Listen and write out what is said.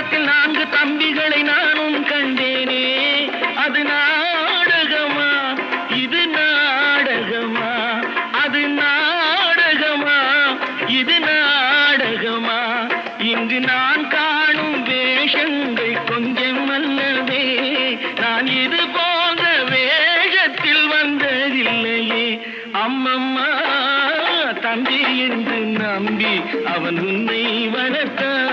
பக்கத்தில் 4 தம்பிகளை நானும் கண்டேனே. அது நாடகமா, இது நாடகமா, அது நாடகமா, இது நாடகமா. இங்கு நான் காணும் வேஷங்கள் கொஞ்சம் அல்லவே. நான் இது போன்ற வேஷத்தில் வந்ததில்லையே. அம்மம்மா, தம்பி என்று நம்பி அவன் உன்னை வளர்த்தான்.